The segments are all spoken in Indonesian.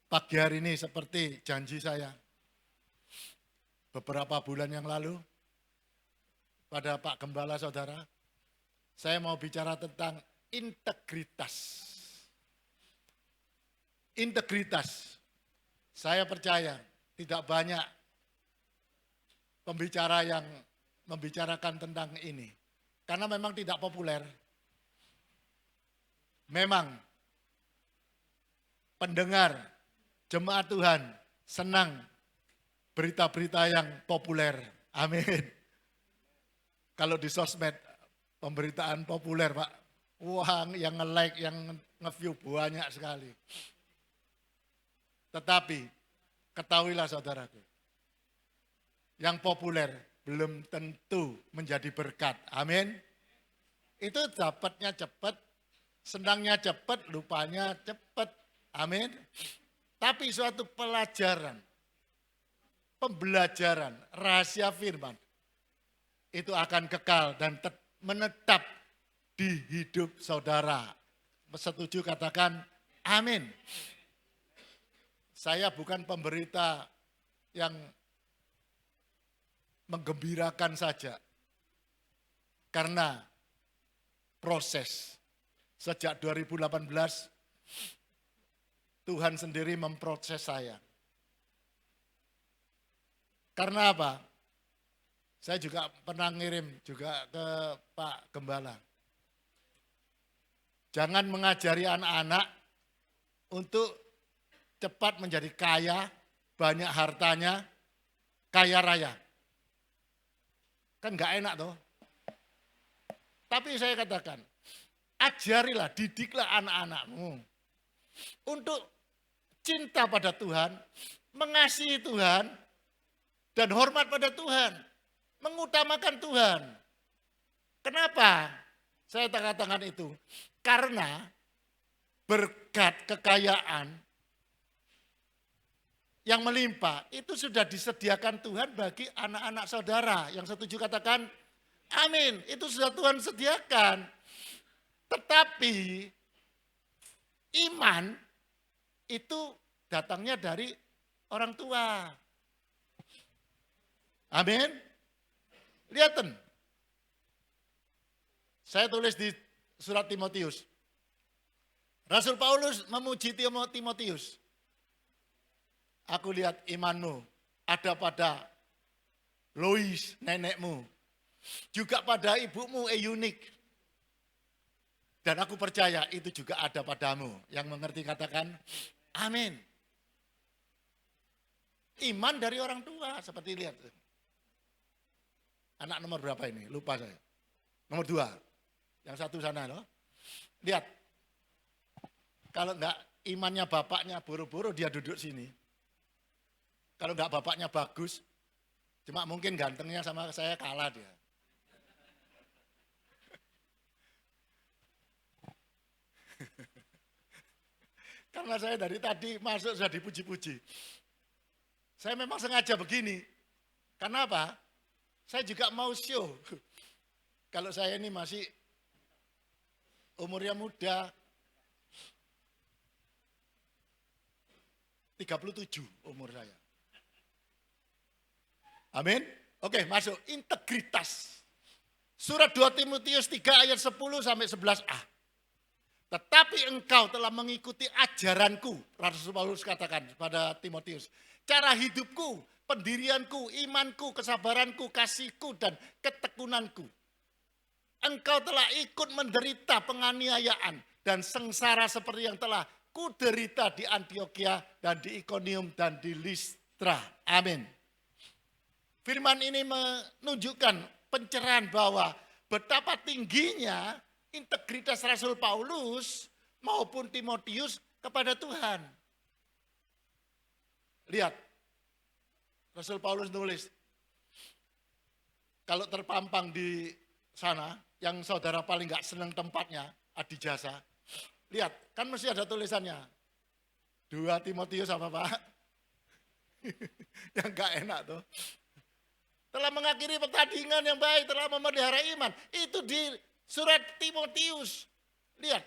Pagi hari ini seperti janji saya beberapa bulan yang lalu pada Pak Gembala Saudara, saya mau bicara tentang integritas. Integritas, saya percaya tidak banyak pembicara yang membicarakan tentang ini. Karena memang tidak populer. Memang pendengar jemaat Tuhan senang berita-berita yang populer. Amin. Kalau di sosmed pemberitaan populer Pak, wah yang nge-like, yang nge-view banyak sekali. Tetapi ketahuilah saudaraku, yang populer belum tentu menjadi berkat. Amin. Itu dapatnya cepat, senangnya cepat, lupanya cepat. Amin. Tapi suatu pelajaran, pembelajaran, rahasia firman, itu akan kekal dan menetap di hidup saudara. Setuju katakan amin. Saya bukan pemberita yang menggembirakan saja. Karena proses sejak 2018 Tuhan sendiri memproses saya. Karena apa? Saya juga pernah ngirim juga ke Pak Gembala. Jangan mengajari anak-anak untuk cepat menjadi kaya, banyak hartanya, kaya raya. Kan enggak enak toh. Tapi saya katakan, ajarilah, didiklah anak-anakmu untuk cinta pada Tuhan, mengasihi Tuhan, dan hormat pada Tuhan, mengutamakan Tuhan. Kenapa saya katakan itu? Karena berkat kekayaan yang melimpah itu sudah disediakan Tuhan bagi anak-anak saudara. Yang setuju katakan amin, itu sudah Tuhan sediakan. Tetapi iman itu datangnya dari orang tua. Amin. Lihatin. Saya tulis di surat Timotius. Rasul Paulus memuji Timotius. Aku lihat imanmu ada pada Lois, nenekmu. Juga pada ibumu Eunik. Dan aku percaya itu juga ada padamu. Yang mengerti katakan amin. Iman dari orang tua seperti lihat. Anak nomor berapa ini? Lupa saya. Nomor 2. Yang satu sana loh. Lihat. Kalau enggak imannya bapaknya boro-boro dia duduk sini. Kalau enggak bapaknya bagus, cuma mungkin gantengnya sama saya kalah dia. Karena saya dari tadi masuk sudah dipuji-puji. Saya memang sengaja begini. Karena apa? Saya juga mau show. Kalau saya ini masih umurnya muda, 37 umur saya. Amin. Oke, masuk integritas. Surat 2 Timotius 3 ayat 10 sampai 11a. Tetapi engkau telah mengikuti ajaranku, Rasul Paulus katakan pada Timotius. Cara hidupku, pendirianku, imanku, kesabaranku, kasihku, dan ketekunanku. Engkau telah ikut menderita penganiayaan dan sengsara seperti yang telah kuderita di Antioquia dan di Iconium dan di Listra. Amin. Firman ini menunjukkan pencerahan bahwa betapa tingginya integritas Rasul Paulus maupun Timotius kepada Tuhan. Lihat, Rasul Paulus nulis, kalau terpampang di sana, yang saudara paling gak senang tempatnya, adijasa. Lihat, kan mesti ada tulisannya. 2 Timotius apa Pak? Yang gak enak tuh. Telah mengakhiri pertandingan yang baik, telah memelihara iman. Itu di surat Timotius. Lihat.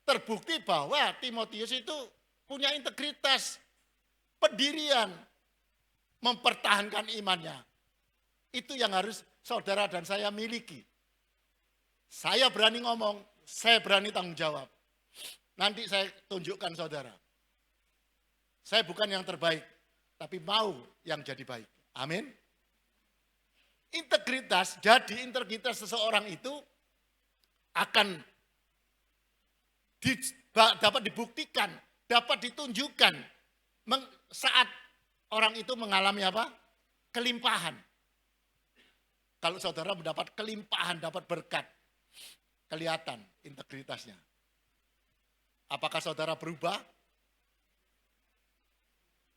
Terbukti bahwa Timotius itu punya integritas, pendirian, mempertahankan imannya. Itu yang harus saudara dan saya miliki. Saya berani ngomong, saya berani tanggung jawab. Nanti saya tunjukkan saudara. Saya bukan yang terbaik, tapi mau yang jadi baik. Amin. Integritas, jadi integritas seseorang itu akan dapat dibuktikan, dapat ditunjukkan saat orang itu mengalami apa? Kelimpahan. Kalau saudara mendapat kelimpahan, dapat berkat, kelihatan integritasnya. Apakah saudara berubah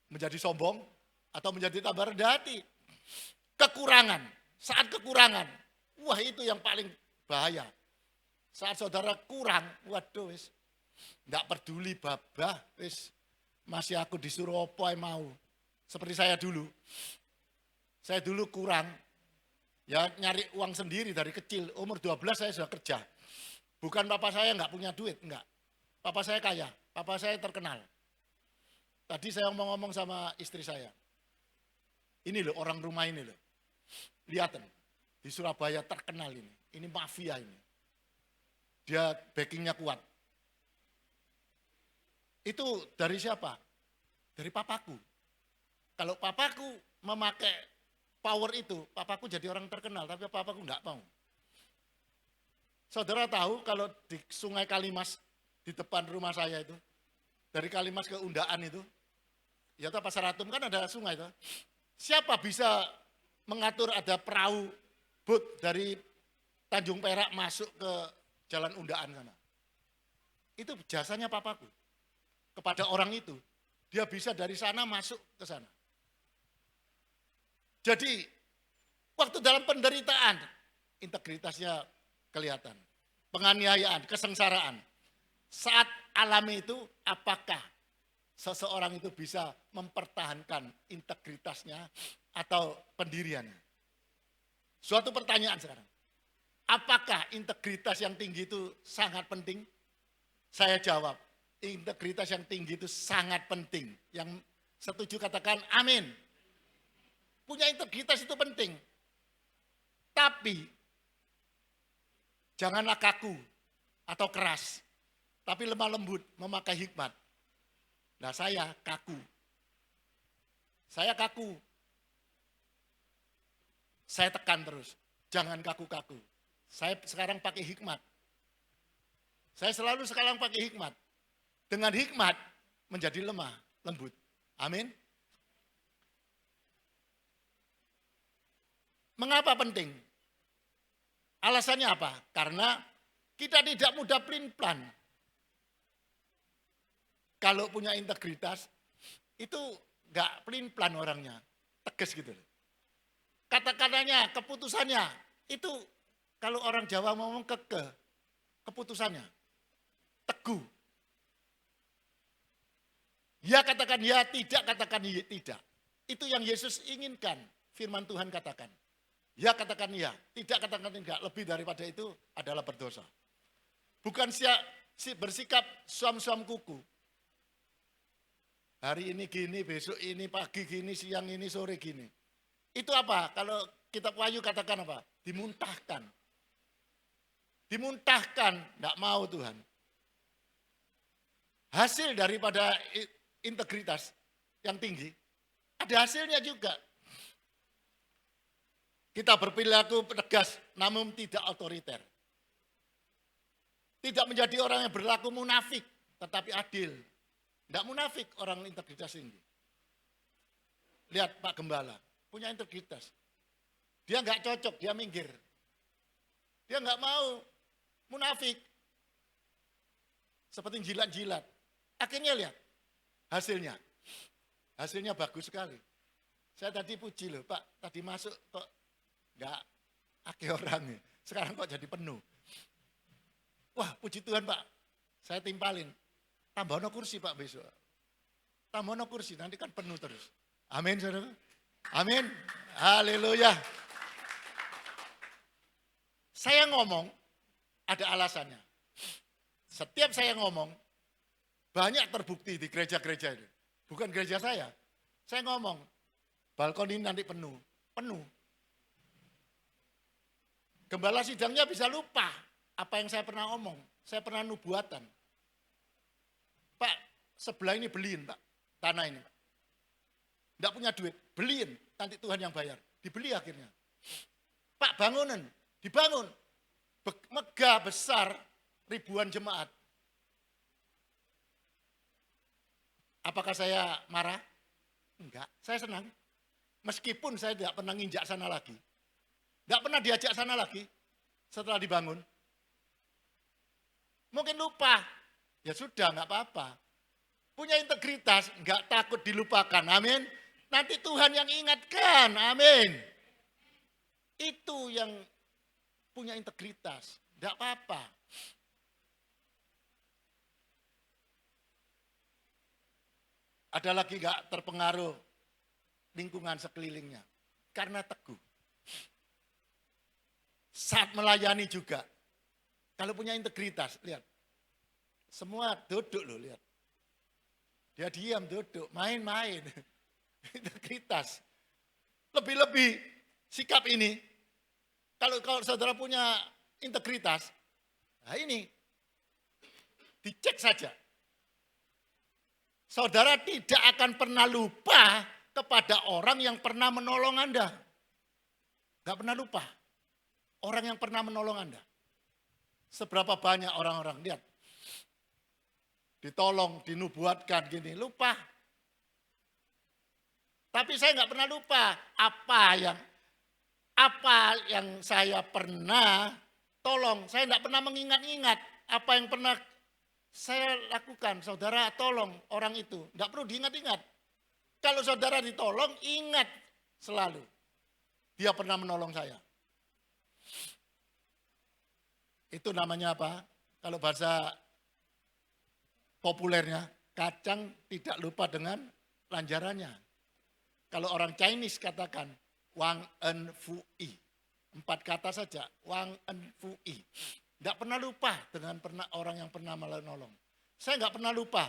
menjadi sombong atau menjadi tambah rendah hati? Kekurangan, saat kekurangan, wah itu yang paling bahaya. Saat saudara kurang, waduh wis, enggak peduli babah, wis masih aku disuruh apa yang mau. Seperti saya dulu. Saya dulu kurang, ya nyari uang sendiri dari kecil. Umur 12 saya sudah kerja. Bukan papa saya enggak punya duit, enggak. Papa saya kaya, papa saya terkenal. Tadi saya ngomong sama istri saya. Ini loh orang rumah ini loh. Lihat di Surabaya terkenal ini mafia ini. Dia backingnya kuat. Itu dari siapa? Dari papaku. Kalau papaku memakai power itu, papaku jadi orang terkenal, tapi papaku enggak mau. Saudara tahu kalau di Sungai Kalimas, di depan rumah saya itu, dari Kalimas ke Undaan itu, ya tahu Pasar Atum kan ada sungai itu. Siapa bisa mengatur ada perahu boat dari Tanjung Perak masuk ke Jalan Undaan sana. Itu jasanya papaku. Kepada orang itu, dia bisa dari sana masuk ke sana. Jadi, waktu dalam penderitaan, integritasnya kelihatan. Penganiayaan, kesengsaraan. Saat alami itu, apakah seseorang itu bisa mempertahankan integritasnya atau pendiriannya? Suatu pertanyaan sekarang. Apakah integritas yang tinggi itu sangat penting? Saya jawab, integritas yang tinggi itu sangat penting. Yang setuju katakan amin. Punya integritas itu penting. Tapi janganlah kaku atau keras. Tapi lemah lembut, memakai hikmat. Nah saya kaku. Saya kaku. Saya tekan terus. Jangan kaku-kaku. Saya sekarang pakai hikmat. Saya selalu sekarang pakai hikmat. Dengan hikmat menjadi lemah, lembut. Amin. Mengapa penting? Alasannya apa? Karena kita tidak mudah pelin-pelan. Kalau punya integritas, itu enggak pelin-pelan orangnya. Tegas gitu. Kata-katanya, keputusannya, itu kalau orang Jawa ngomong keputusannya. Teguh. Ya katakan ya, tidak katakan ya, tidak. Itu yang Yesus inginkan, firman Tuhan katakan. Ya katakan ya, tidak katakan tidak. Lebih daripada itu adalah berdosa. Bukan bersikap suam-suam kuku. Hari ini gini, besok ini, pagi gini, siang ini, sore gini. Itu apa? Kalau kitab Wahyu katakan apa? Dimuntahkan. Dimuntahkan, tidak mau Tuhan. Hasil daripada integritas yang tinggi, ada hasilnya juga. Kita berperilaku tegas, namun tidak otoriter. Tidak menjadi orang yang berlaku munafik, tetapi adil. Tidak munafik orang integritas tinggi. Lihat Pak Gembala, punya integritas. Dia nggak cocok, dia minggir. Dia nggak mau munafik. Seperti jilat-jilat. Akhirnya lihat hasilnya. Hasilnya bagus sekali. Saya tadi puji loh, Pak, tadi masuk kok enggak akeh orang. Sekarang kok jadi penuh. Wah, puji Tuhan, Pak. Saya timpalin. Tambah kursi, Pak, besok. Tambah kursi, nanti kan penuh terus. Amin, saudara. Amin. Haleluya. Saya ngomong, ada alasannya. Setiap saya ngomong, Banyak terbukti di gereja-gereja itu. Bukan gereja saya. Saya ngomong, balkon ini nanti penuh. Penuh. Gembala sidangnya bisa lupa apa yang saya pernah omong. Saya pernah nubuatan. Pak, sebelah ini beliin Pak, tanah ini Pak. Enggak punya duit, beliin, nanti Tuhan yang bayar. Dibeli akhirnya. Pak, bangunan, dibangun. Megah, besar, ribuan jemaat. Apakah saya marah? Enggak, saya senang. Meskipun saya tidak pernah nginjak sana lagi. Enggak pernah diajak sana lagi setelah dibangun. Mungkin lupa. Ya sudah, enggak apa-apa. Punya integritas, enggak takut dilupakan. Amin. Nanti Tuhan yang ingatkan. Amin. Itu yang punya integritas. Enggak apa-apa. Ada lagi enggak terpengaruh lingkungan sekelilingnya? Karena teguh. Saat melayani juga. Kalau punya integritas, lihat. Semua duduk loh, lihat. Dia diam, duduk, main-main. Integritas. Lebih-lebih sikap ini. Kalau saudara punya integritas, nah ini. Dicek saja. Saudara tidak akan pernah lupa kepada orang yang pernah menolong Anda. Gak pernah lupa. Orang yang pernah menolong Anda. Seberapa banyak orang-orang, lihat. Ditolong, dinubuatkan gini, lupa. Tapi saya nggak pernah lupa apa yang saya pernah tolong. Saya nggak pernah mengingat-ingat apa yang pernah saya lakukan. Saudara tolong orang itu, nggak perlu diingat-ingat. Kalau saudara ditolong, ingat selalu. Dia pernah menolong saya. Itu namanya apa? Kalau bahasa populernya, kacang tidak lupa dengan lanjarannya. Kalau orang Chinese katakan, Wang En Fui. 4 kata saja, Wang En Fui. Tidak pernah lupa dengan orang yang pernah menolong. Saya nggak pernah lupa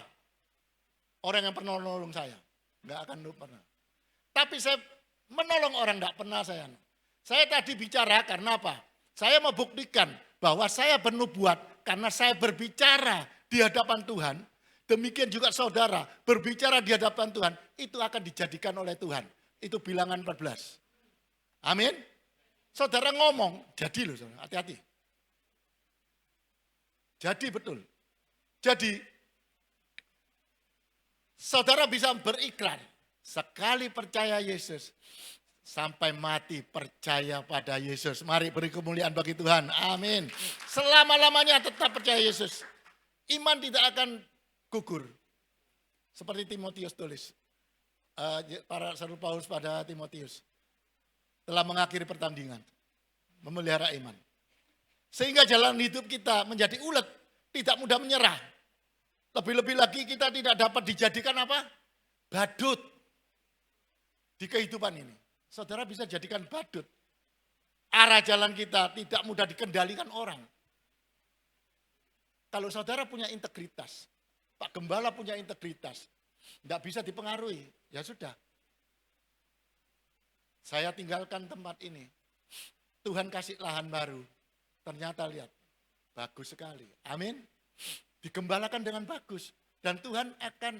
orang yang pernah menolong saya. Nggak akan lupa. Tapi saya menolong orang nggak pernah saya. Saya tadi bicara karena apa? Saya mau buktikan bahwa saya bernubuat karena saya berbicara di hadapan Tuhan, demikian juga saudara berbicara di hadapan Tuhan, itu akan dijadikan oleh Tuhan. Itu Bilangan 14. Amin. Saudara ngomong, jadi loh, hati-hati. Jadi betul. Jadi, saudara bisa berikrar, sekali percaya Yesus, sampai mati percaya pada Yesus. Mari beri kemuliaan bagi Tuhan. Amin. Selama-lamanya tetap percaya Yesus. Iman tidak akan gugur. Seperti Timotius tulis. Para Rasul Paulus pada Timotius. Telah mengakhiri pertandingan. Memelihara iman. Sehingga jalan hidup kita menjadi ulet. Tidak mudah menyerah. Lebih-lebih lagi kita tidak dapat dijadikan apa? Badut. Di kehidupan ini. Saudara bisa jadikan badut. Arah jalan kita tidak mudah dikendalikan orang. Kalau saudara punya integritas, Pak Gembala punya integritas, tidak bisa dipengaruhi, ya sudah. Saya tinggalkan tempat ini. Tuhan kasih lahan baru. Ternyata lihat, bagus sekali. Amin. Digembalakan dengan bagus. Dan Tuhan akan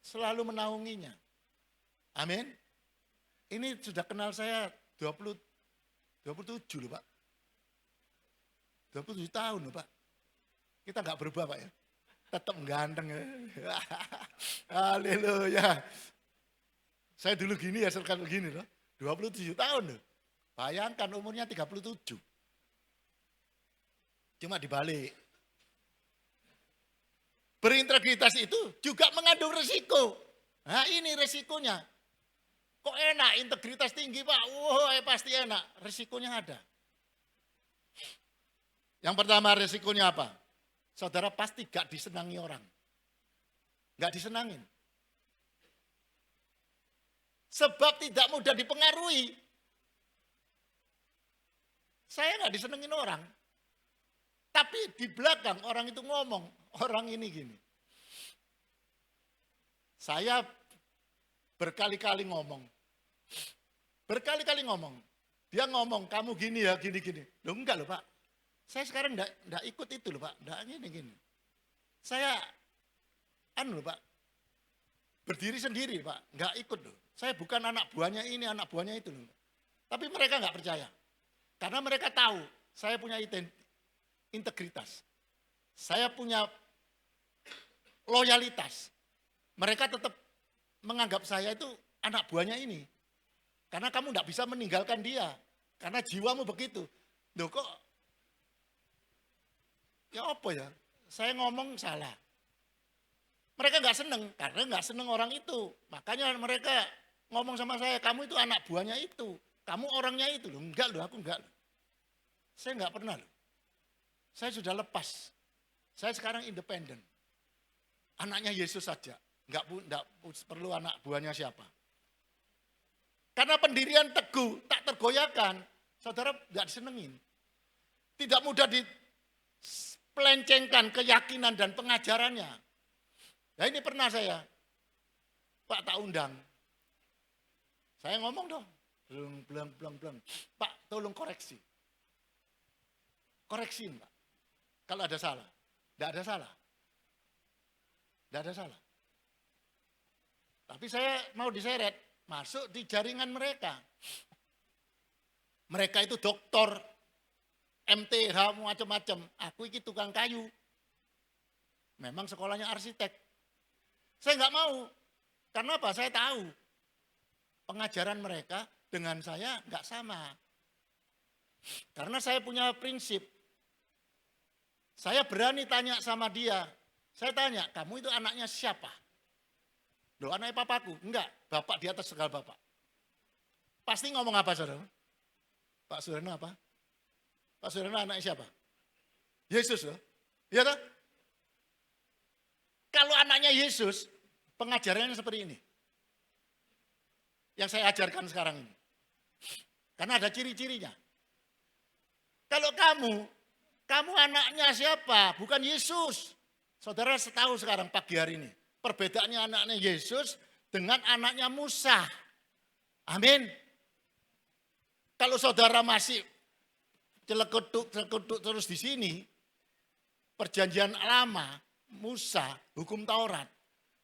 selalu menaunginya. Amin. Ini sudah kenal saya 27 loh Pak. 27 tahun loh Pak. Kita nggak berubah Pak ya. Tetap ganteng ya. Haleluya. Saya dulu gini ya, sekarang gini loh. 27 tahun loh. Bayangkan umurnya 37. Cuma dibalik. Berintegritas itu juga mengandung resiko. Nah ini resikonya. Kok enak, integritas tinggi Pak, pasti enak. Resikonya ada. Yang pertama resikonya apa? Saudara pasti gak disenangi orang. Gak disenangin. Sebab tidak mudah dipengaruhi. Saya gak disenengin orang. Tapi di belakang orang itu ngomong, orang ini gini. Saya berkali-kali ngomong. Berkali-kali ngomong. Dia ngomong, kamu gini ya, gini-gini. Loh enggak loh Pak. Saya sekarang enggak ikut itu loh Pak. Enggak gini-gini. Saya, loh Pak, berdiri sendiri Pak. Enggak ikut loh. Saya bukan anak buahnya ini, anak buahnya itu loh. Tapi mereka enggak percaya. Karena mereka tahu, saya punya integritas. Saya punya loyalitas. Mereka tetap menganggap saya itu anak buahnya ini. Karena kamu enggak bisa meninggalkan dia. Karena jiwamu begitu. Loh kok, ya apa ya? Saya ngomong salah. Mereka enggak seneng, karena enggak seneng orang itu. Makanya mereka ngomong sama saya, kamu itu anak buahnya itu. Kamu orangnya itu. Loh enggak loh, aku enggak loh. Saya enggak pernah loh. Saya sudah lepas. Saya sekarang independen. Anaknya Yesus saja. Enggak perlu anak buahnya siapa. Karena pendirian teguh, tak tergoyahkan. Saudara enggak disenengin. Tidak mudah dipelencengkan keyakinan dan pengajarannya. Nah ini pernah saya, Pak tak undang. Saya ngomong dong, belum. Pak tolong koreksi. Koreksiin Pak. Kalau ada salah. Tidak ada salah. Tidak ada salah. Tapi saya mau diseret, masuk di jaringan mereka. Mereka itu doktor, MTH, macam-macam. Aku ini tukang kayu. Memang sekolahnya arsitek. Saya enggak mau. Karena apa? Saya tahu. Pengajaran mereka dengan saya enggak sama. Karena saya punya prinsip. Saya berani tanya sama dia. Saya tanya, kamu itu anaknya siapa? Loh anaknya papaku. Enggak, bapak di atas segala bapak. Pasti ngomong apa saudara? Pak Sudarno apa? Pak Sudarno anaknya siapa? Yesus loh. Iya toh? Kalau anaknya Yesus, pengajarannya seperti ini. Yang saya ajarkan sekarang ini. Karena ada ciri-cirinya. Kalau kamu anaknya siapa? Bukan Yesus. Saudara tahu sekarang pagi hari ini. Perbedaannya anaknya Yesus dengan anaknya Musa. Amin. Kalau saudara masih celekutuk terus di sini, perjanjian lama, Musa, hukum Taurat.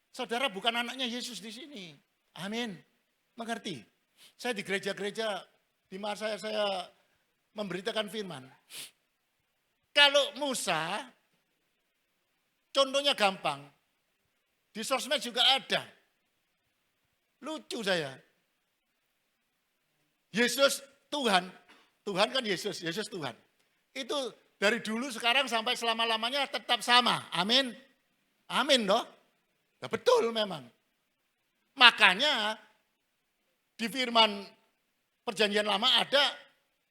Saudara bukan anaknya Yesus di sini. Amin. Mengerti? Saya di gereja-gereja di masa saya memberitakan firman. Kalau Musa, contohnya gampang. Di sosmed juga ada. Lucu saya. Yesus Tuhan. Tuhan kan Yesus Tuhan. Itu dari dulu sekarang sampai selama-lamanya tetap sama. Amin. Amin loh. Ya betul memang. Makanya di firman perjanjian lama ada,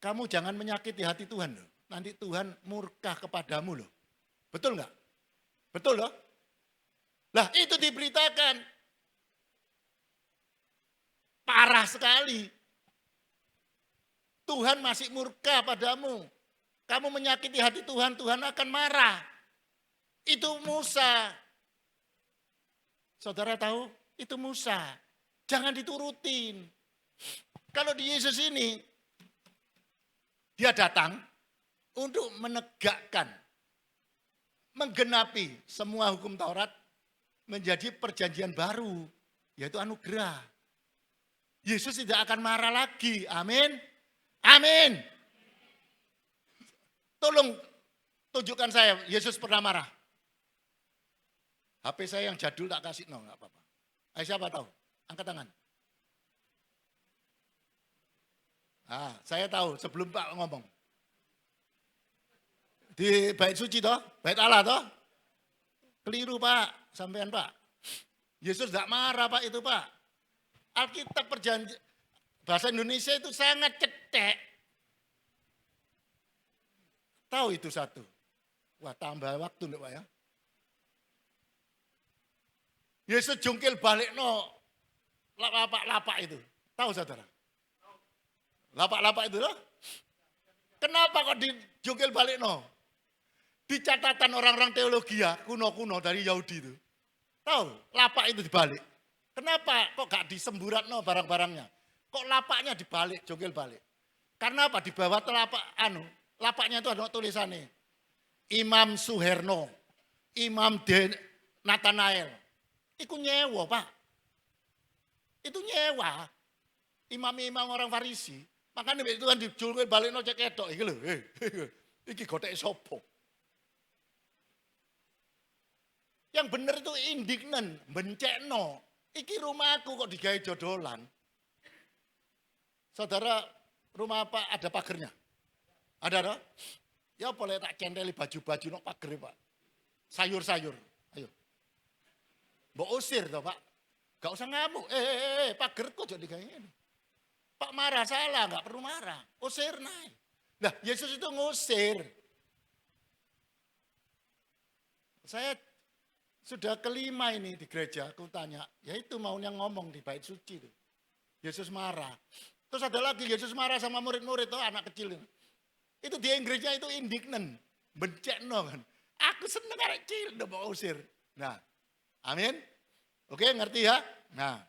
kamu jangan menyakiti hati Tuhan loh. Nanti Tuhan murka kepadamu loh. Betul enggak? Betul loh. Lah itu diberitakan. Parah sekali. Tuhan masih murka padamu. Kamu menyakiti hati Tuhan, Tuhan akan marah. Itu Musa. Saudara tahu? Itu Musa. Jangan diturutin. Kalau di Yesus ini, dia datang untuk menegakkan, menggenapi semua hukum Taurat menjadi perjanjian baru, yaitu anugerah. Yesus tidak akan marah lagi. Amin. Amin. Tolong tunjukkan saya, Yesus pernah marah. HP saya yang jadul tak kasih, no, enggak apa-apa. Ayo siapa tahu? Angkat tangan. Saya tahu sebelum Pak ngomong. Di bait suci toh, bait Allah toh. Keliru Pak, sampean Pak. Yesus enggak marah Pak itu Pak. Alkitab perjanjian bahasa Indonesia itu sangat cetek. Tahu itu satu. Wah tambah waktu nih Pak ya. Yesus jungkil balik no lapak-lapak itu. Tahu saudara? Lapak-lapak itu loh. Kenapa kok dijungkil balik no? Di catatan orang-orang teologi ya, kuno-kuno dari Yahudi itu. Tahu, lapak itu dibalik. Kenapa kok gak disemburatno barang-barangnya? Kok lapaknya dibalik, jongkel balik? Karena apa? Di bawah lapaknya itu ada tulisannya. Imam Suherno, Imam Nathanael. Itu nyewa, Pak. Itu nyewa. Imam-imam orang Farisi. Makanya itu kan dijulke balik no cek ketok. Iki lho, iki gotek sopo. Yang benar itu indignan, bencekno. Iki rumahku kok digawe jodolan. Saudara, rumah apa ada pagernya? Ada no? Ya boleh tak centeli baju-baju no pager Pak. Sayur-sayur. Ayo. Mbok usir toh Pak. Gak usah ngamuk. Pagerku kok digawe ngene. Pak marah salah, gak perlu marah. Usir naik. Nah, Yesus itu ngusir. Saya sudah kelima ini di gereja, aku tanya, ya itu maunya ngomong di bait suci itu. Yesus marah. Terus ada lagi, Yesus marah sama murid-murid, anak kecil itu. Itu di Inggrisnya itu indignan, bencekno kan. Aku seneng anak kecil, udah mau usir. Nah, amin. Oke, ngerti ya? Nah,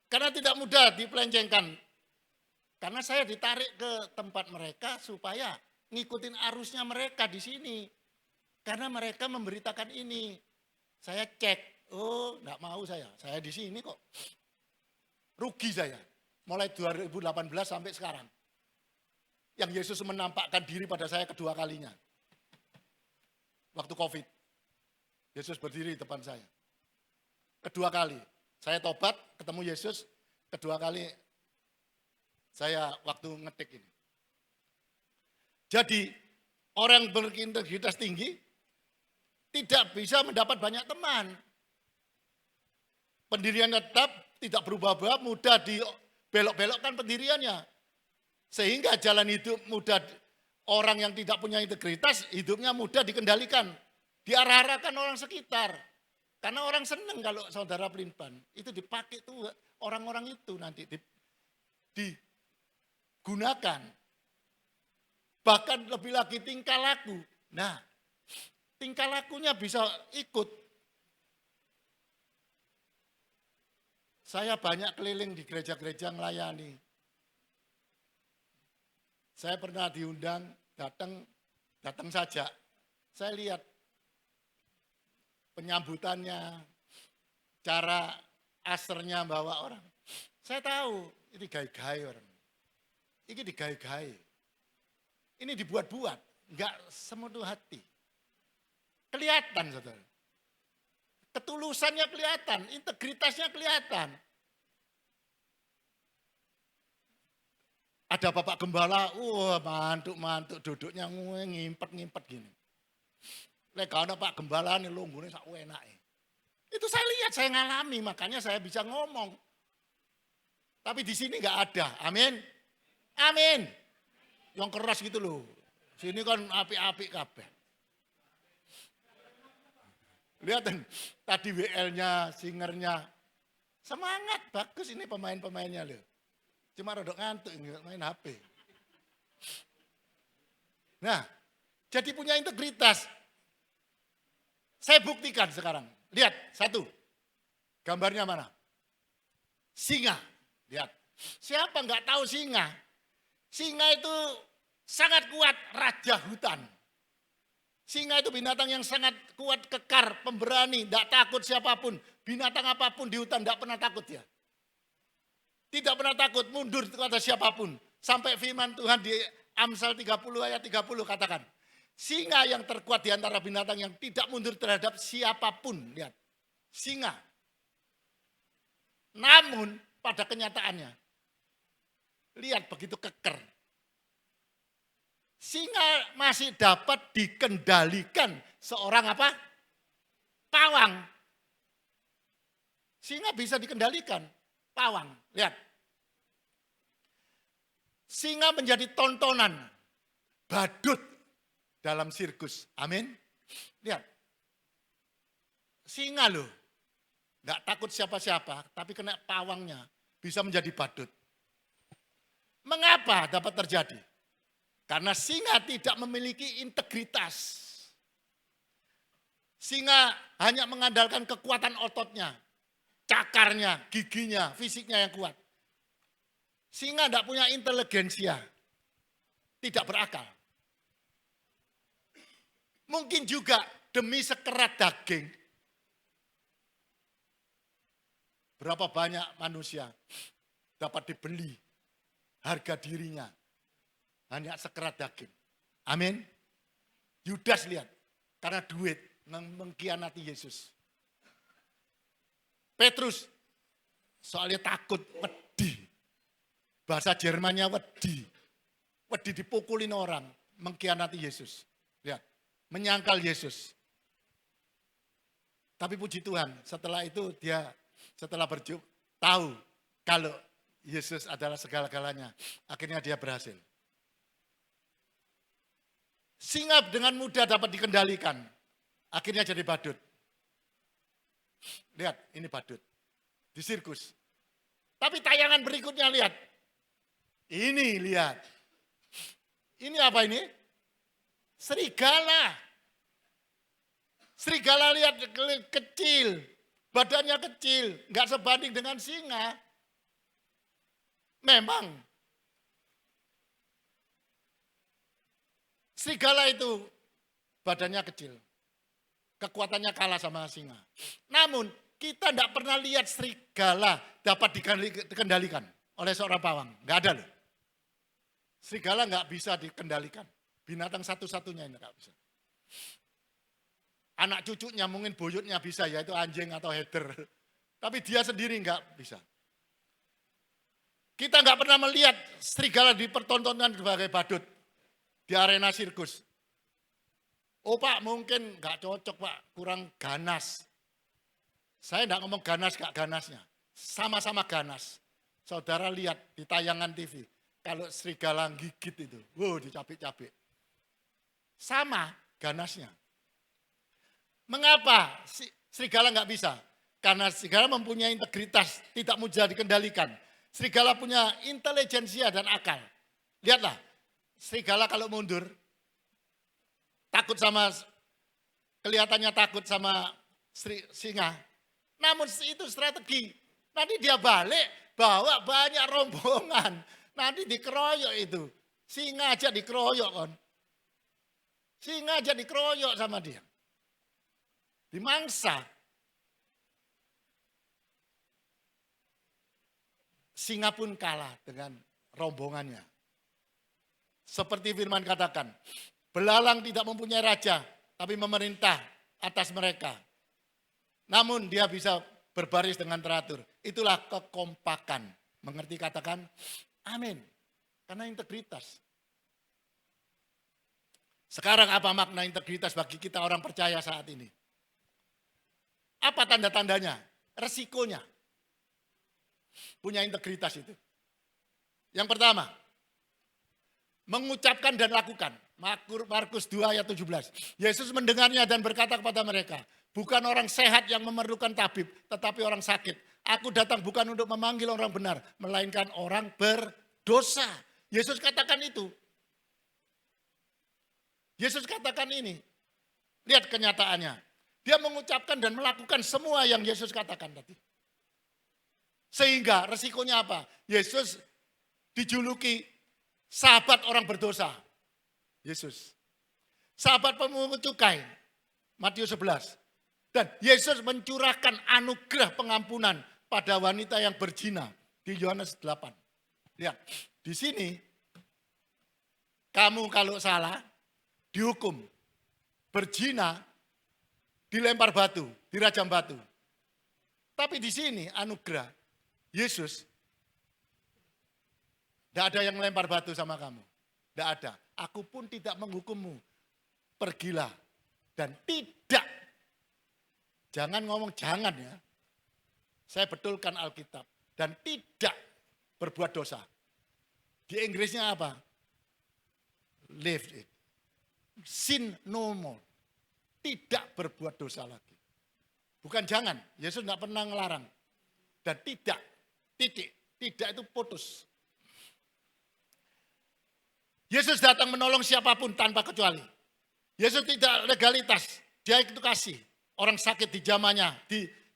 karena tidak mudah dipelencengkan. Karena saya ditarik ke tempat mereka supaya ngikutin arusnya mereka di sini. Karena mereka memberitakan ini. Saya cek, oh enggak mau saya di sini kok. Rugi saya, mulai 2018 sampai sekarang. Yang Yesus menampakkan diri pada saya kedua kalinya. Waktu COVID, Yesus berdiri di depan saya. Kedua kali, saya tobat, ketemu Yesus. Kedua kali, saya waktu ngetik ini. Jadi, orang berintegritas tinggi, tidak bisa mendapat banyak teman. Pendirian tetap, tidak berubah-ubah, mudah dibelok-belokkan pendiriannya. Sehingga jalan hidup mudah, orang yang tidak punya integritas, hidupnya mudah dikendalikan. Diarah-arahkan orang sekitar. Karena orang senang kalau saudara pelin-plan. Itu dipakai tuh orang-orang itu nanti digunakan. Bahkan lebih lagi tingkah laku. Nah, tingkah lakunya bisa ikut. Saya banyak keliling di gereja-gereja melayani. Saya pernah diundang, datang saja. Saya lihat penyambutannya, cara asernya bawa orang. Saya tahu, ini gai-gai orang. Ini digai-gai. Ini dibuat-buat, enggak semudah hati. Kelihatan, saudara. Ketulusannya kelihatan, integritasnya kelihatan. Ada Bapak Gembala, mantuk-mantuk duduknya ngimpet-ngimpet gini. Lek ana Pak Gembala nih longgone sak enake. Itu saya lihat, saya ngalami, makanya saya bisa ngomong. Tapi di sini enggak ada. Amin. Amin. Yang keras gitu loh. Sini kan api-api kabeh. Lihat tadi WL-nya, singernya. Semangat, bagus ini pemain-pemainnya loh. Cuma rodok ngantuk, main HP. Nah, jadi punya integritas. Saya buktikan sekarang. Lihat, satu. Gambarnya mana? Singa. Lihat. Siapa nggak tahu singa? Singa itu sangat kuat, raja hutan. Singa itu binatang yang sangat kuat, kekar, pemberani, tidak takut siapapun. Binatang apapun di hutan tidak pernah takut ya. Tidak pernah takut mundur kepada siapapun. Sampai firman Tuhan di Amsal 30 ayat 30 katakan. Singa yang terkuat di antara binatang yang tidak mundur terhadap siapapun. Lihat, singa. Namun pada kenyataannya, lihat begitu keker. Singa masih dapat dikendalikan seorang apa? Pawang. Singa bisa dikendalikan. Pawang, lihat. Singa menjadi tontonan. Badut dalam sirkus. Amin. Lihat. Singa loh. Enggak takut siapa-siapa, tapi kena pawangnya. Bisa menjadi badut. Mengapa dapat terjadi? Karena singa tidak memiliki integritas. Singa hanya mengandalkan kekuatan ototnya, cakarnya, giginya, fisiknya yang kuat. Singa tidak punya inteligensia, tidak berakal. Mungkin juga demi sekerat daging, berapa banyak manusia dapat dibeli harga dirinya hanya sekerat daging. Amin. Yudas lihat, karena duit mengkhianati Yesus. Petrus soalnya takut, wedi. Bahasa Jermannya wedi. Wedi dipukulin orang, mengkhianati Yesus. Lihat, menyangkal Yesus. Tapi puji Tuhan, setelah itu dia setelah berjumpa tahu kalau Yesus adalah segala-galanya. Akhirnya dia berhasil. Singa dengan mudah dapat dikendalikan. Akhirnya jadi badut. Lihat, ini badut. Di sirkus. Tapi tayangan berikutnya lihat. Ini lihat. Ini apa ini? Serigala. Serigala lihat kecil. Badannya kecil. Nggak sebanding dengan singa. Memang. Serigala itu badannya kecil. Kekuatannya kalah sama singa. Namun kita tidak pernah lihat serigala dapat dikendalikan oleh seorang pawang. Nggak ada loh. Serigala nggak bisa dikendalikan. Binatang satu-satunya ini nggak bisa. Anak cucunya mungkin buyutnya bisa, yaitu anjing atau header. Tapi dia sendiri nggak bisa. Kita nggak pernah melihat serigala dipertontonkan sebagai badut di arena sirkus. Oh Pak, mungkin nggak cocok Pak, kurang ganas. Saya nggak ngomong ganas gak ganasnya, sama-sama ganas. Saudara lihat di tayangan TV, kalau serigala gigit itu, dicabik-cabik. Sama ganasnya. Mengapa serigala nggak bisa? Karena serigala mempunyai integritas, tidak mudah dikendalikan. Serigala punya intelijensia dan akal. Lihatlah, serigala kalau mundur, kelihatannya takut sama singa. Namun itu strategi. Nanti dia balik, bawa banyak rombongan. Nanti dikeroyok itu. Singa aja dikeroyok kan. Singa aja dikeroyok sama dia. Dimangsa. Singa pun kalah dengan rombongannya. Seperti firman katakan, belalang tidak mempunyai raja, tapi memerintah atas mereka. Namun dia bisa berbaris dengan teratur. Itulah kekompakan. Mengerti katakan? Amin. Karena integritas. Sekarang apa makna integritas bagi kita orang percaya saat ini? Apa tanda-tandanya? Resikonya. Punya integritas itu. Yang pertama, mengucapkan dan lakukan. Markus 2 ayat 17. Yesus mendengarnya dan berkata kepada mereka, bukan orang sehat yang memerlukan tabib, tetapi orang sakit. Aku datang bukan untuk memanggil orang benar, melainkan orang berdosa. Yesus katakan itu. Yesus katakan ini. Lihat kenyataannya. Dia mengucapkan dan melakukan semua yang Yesus katakan tadi. Sehingga resikonya apa? Yesus dijuluki sahabat orang berdosa. Yesus. Sahabat pemungut cukai. Matius 11. Dan Yesus mencurahkan anugerah pengampunan pada wanita yang berzina di Yohanes 8. Lihat, di sini kamu kalau salah dihukum. Berzina dilempar batu, dirajam batu. Tapi di sini anugerah Yesus tidak ada yang melempar batu sama kamu. Tidak ada. Aku pun tidak menghukummu. Pergilah. Dan tidak. Jangan ngomong jangan ya. Saya betulkan Alkitab. Dan tidak berbuat dosa. Di Inggrisnya apa? Live it. Sin no more. Tidak berbuat dosa lagi. Bukan jangan. Yesus tidak pernah ngelarang. Dan tidak. Titik. Tidak itu putus. Yesus datang menolong siapapun tanpa kecuali. Yesus tidak legalitas. Dia itu kasih. Orang sakit dijamahnya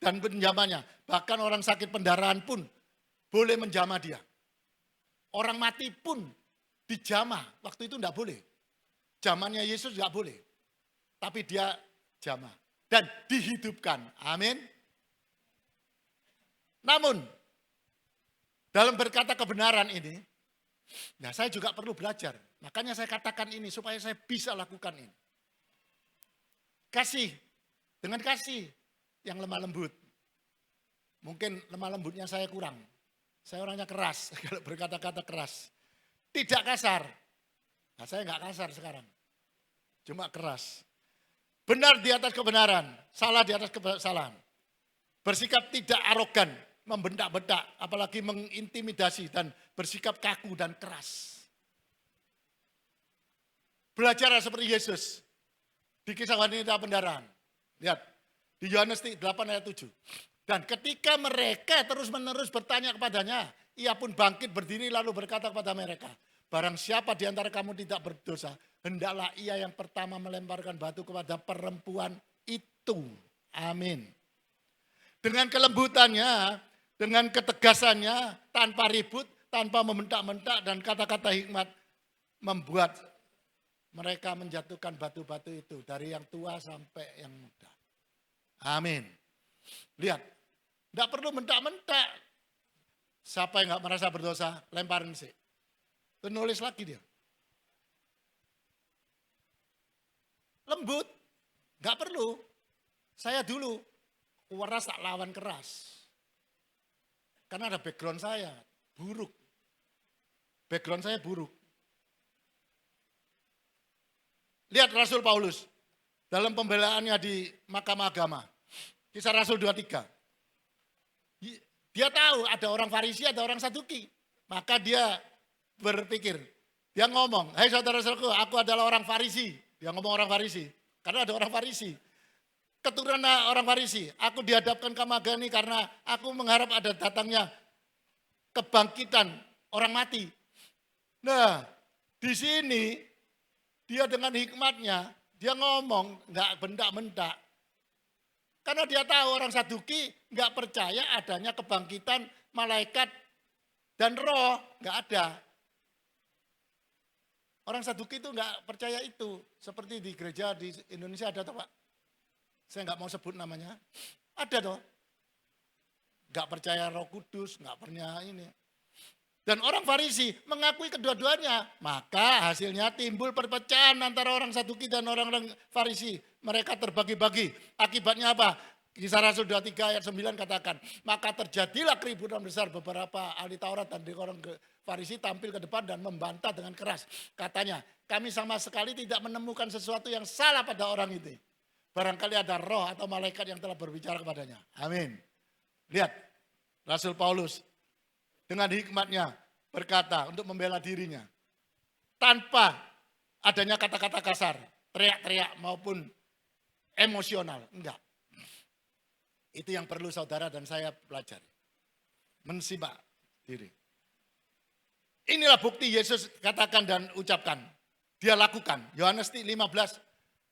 dan penjamahnya. Bahkan orang sakit pendarahan pun boleh menjamah dia. Orang mati pun dijamah. Waktu itu enggak boleh. Zamannya Yesus enggak boleh. Tapi dia jamah. Dan dihidupkan. Amin. Namun, dalam berkata kebenaran ini, nah saya juga perlu belajar. Makanya saya katakan ini supaya saya bisa lakukan ini. Kasih, dengan kasih yang lemah lembut. Mungkin lemah lembutnya saya kurang. Saya orangnya keras, kalau berkata-kata keras. Tidak kasar. Nah saya enggak kasar sekarang. Cuma keras. Benar di atas kebenaran, salah di atas kesalahan. Bersikap tidak arogan, membentak-bentak, apalagi mengintimidasi dan bersikap kaku dan keras. Belajar seperti Yesus di kisah wanita pendarahan. Lihat, di Yohanes 8 ayat 7. Dan ketika mereka terus-menerus bertanya kepadanya, ia pun bangkit berdiri lalu berkata kepada mereka, barang siapa di antara kamu tidak berdosa, hendaklah ia yang pertama melemparkan batu kepada perempuan itu. Amin. Dengan kelembutannya, dengan ketegasannya, tanpa ribut, tanpa membentak-bentak dan kata-kata hikmat, membuat mereka menjatuhkan batu-batu itu dari yang tua sampai yang muda. Amin. Lihat, tidak perlu mentak-mentak. Siapa yang nggak merasa berdosa, lemparin sih. Itu nulis lagi dia. Lembut, nggak perlu. Saya dulu keras tak lawan keras. Karena ada background saya, buruk. Background saya buruk. Lihat Rasul Paulus dalam pembelaannya di Mahkamah Agama. Kisah Rasul 23. Dia tahu ada orang Farisi, ada orang Saduki. Maka dia berpikir, dia ngomong, "Hai saudara-saudaraku, aku adalah orang Farisi." Dia ngomong orang Farisi, karena ada orang Farisi. Keturunan orang Farisi, aku dihadapkan ke mahkamah ini karena aku mengharap ada datangnya kebangkitan orang mati. Nah, di sini dia dengan hikmatnya, dia ngomong, nggak bentak-bentak. Karena dia tahu orang Saduki nggak percaya adanya kebangkitan malaikat dan roh, nggak ada. Orang Saduki itu nggak percaya itu. Seperti di gereja di Indonesia ada toh Pak? Saya nggak mau sebut namanya. Ada toh. Nggak percaya Roh Kudus, nggak pernah ini. Dan orang Farisi mengakui kedua-duanya. Maka hasilnya timbul perpecahan antara orang Saduki dan orang-orang Farisi. Mereka terbagi-bagi. Akibatnya apa? Kisah Rasul 23 ayat 9 katakan. Maka terjadilah keributan besar, beberapa ahli Taurat dan orang Farisi tampil ke depan dan membantah dengan keras. Katanya, kami sama sekali tidak menemukan sesuatu yang salah pada orang itu. Barangkali ada roh atau malaikat yang telah berbicara kepadanya. Amin. Lihat, Rasul Paulus dengan hikmatnya berkata untuk membela dirinya. Tanpa adanya kata-kata kasar, teriak-teriak maupun emosional. Enggak. Itu yang perlu saudara dan saya pelajari. Mensimak diri. Inilah bukti Yesus katakan dan ucapkan. Dia lakukan. Yohanes 15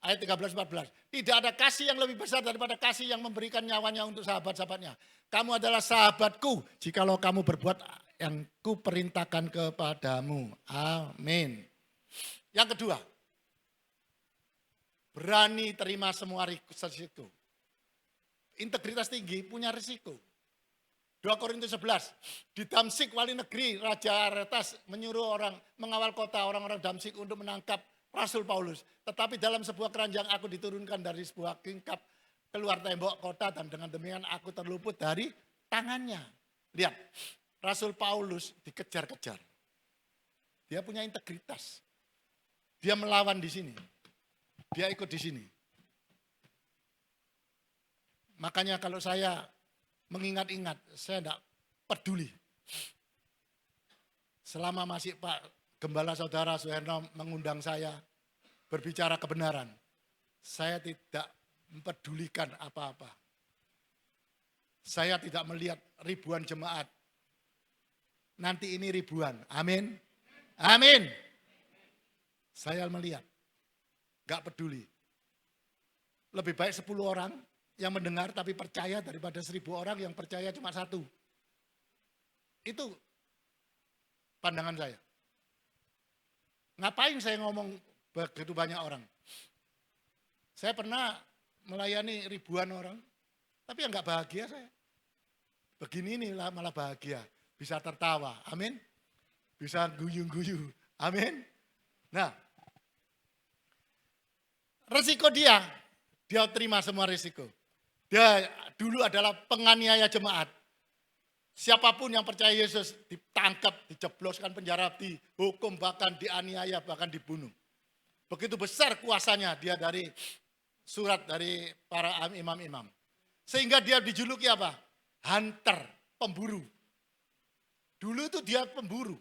ayat 13-14. Tidak ada kasih yang lebih besar daripada kasih yang memberikan nyawanya untuk sahabat-sahabatnya. Kamu adalah sahabatku jikalau kamu berbuat yang ku perintahkan kepadamu. Amin. Yang kedua, berani terima semua risiko. Integritas tinggi punya risiko. 2 Korintus 11, di Damsik wali negeri Raja Aretas menyuruh orang mengawal kota orang-orang Damsik untuk menangkap Rasul Paulus. Tetapi dalam sebuah keranjang aku diturunkan dari sebuah tingkap keluar tembok kota dan dengan demikian aku terluput dari tangannya. Lihat, Rasul Paulus dikejar-kejar. Dia punya integritas. Dia melawan di sini. Dia ikut di sini. Makanya kalau saya mengingat-ingat, saya tidak peduli. Selama masih Pak Gembala Saudara Suherno mengundang saya berbicara kebenaran, saya tidak mempedulikan apa-apa. Saya tidak melihat ribuan jemaat. Nanti ini ribuan. Amin. Amin. Saya melihat. Gak peduli. Lebih baik 10 orang yang mendengar tapi percaya daripada 1.000 orang yang percaya cuma satu. Itu pandangan saya. Ngapain saya ngomong begitu banyak orang? Saya pernah melayani ribuan orang, tapi yang nggak bahagia saya. Begini inilah malah bahagia, bisa tertawa, amin. Bisa guyu-guyu, amin. Nah, resiko dia terima semua resiko. Dia dulu adalah penganiaya jemaat. Siapapun yang percaya Yesus ditangkap, dijebloskan penjara, dihukum, bahkan dianiaya, bahkan dibunuh. Begitu besar kuasanya dia dari surat dari para imam-imam. Sehingga dia dijuluki apa? Hunter, pemburu. Dulu itu dia pemburu,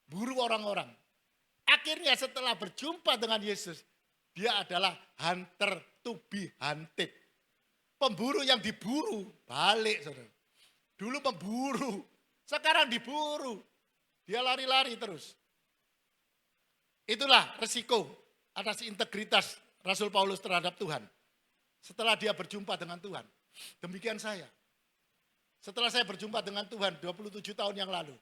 buru orang-orang. Akhirnya setelah berjumpa dengan Yesus, dia adalah hunter to be hunted. Pemburu yang diburu, balik saudara. Dulu pemburu, sekarang diburu. Dia lari-lari terus. Itulah resiko atas integritas Rasul Paulus terhadap Tuhan. Setelah dia berjumpa dengan Tuhan. Demikian saya. Setelah saya berjumpa dengan Tuhan 27 tahun yang lalu.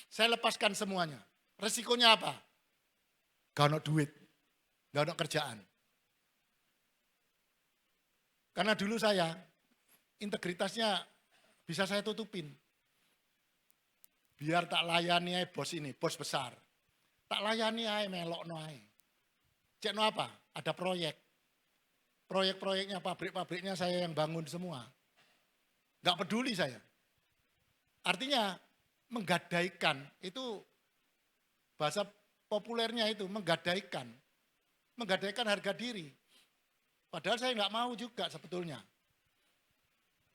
Saya lepaskan semuanya. Resikonya apa? Gak ada duit, gak ada kerjaan. Karena dulu saya, integritasnya bisa saya tutupin. Biar tak layani aja bos ini, bos besar. Tak layani aja melok no aja. Cek no apa? Ada proyek. Proyek-proyeknya, pabrik-pabriknya saya yang bangun semua. Gak peduli saya. Artinya menggadaikan, itu bahasa populernya itu menggadaikan. Menggadaikan harga diri. Padahal saya gak mau juga sebetulnya.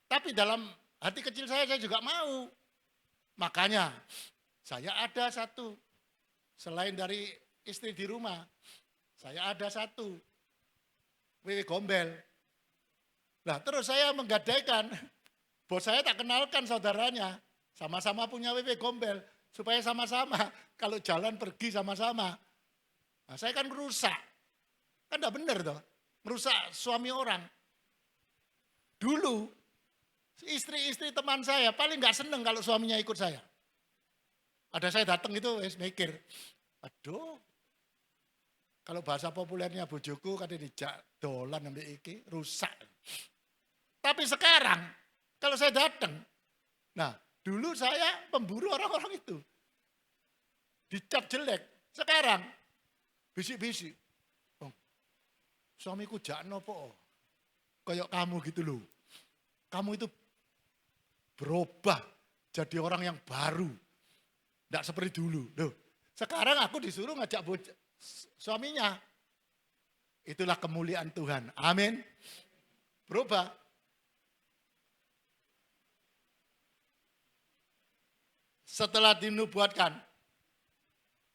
Tapi dalam hati kecil saya juga mau. Makanya saya ada satu. Selain dari istri di rumah, saya ada satu. Wewe Gombel. Nah terus saya menggadaikan. Bos saya tak kenalkan saudaranya. Sama-sama punya wewe Gombel. Supaya sama-sama kalau jalan pergi sama-sama. Nah saya kan merusak. Kan enggak benar toh. Merusak suami orang. Dulu istri-istri teman saya paling nggak seneng kalau suaminya ikut saya. Ada saya datang itu mikir, aduh, kalau bahasa populernya bojoku katanya dijak dolan sampai iki rusak. Tapi sekarang kalau saya datang, nah dulu saya pemburu orang-orang itu, dicap jelek. Sekarang bisik-bisik, oh, suamiku jak nopo, kayak kamu gitu loh. Kamu itu berubah jadi orang yang baru. Tidak seperti dulu. Loh, sekarang aku disuruh ngajak suaminya. Itulah kemuliaan Tuhan. Amin. Berubah. Setelah dinubuatkan,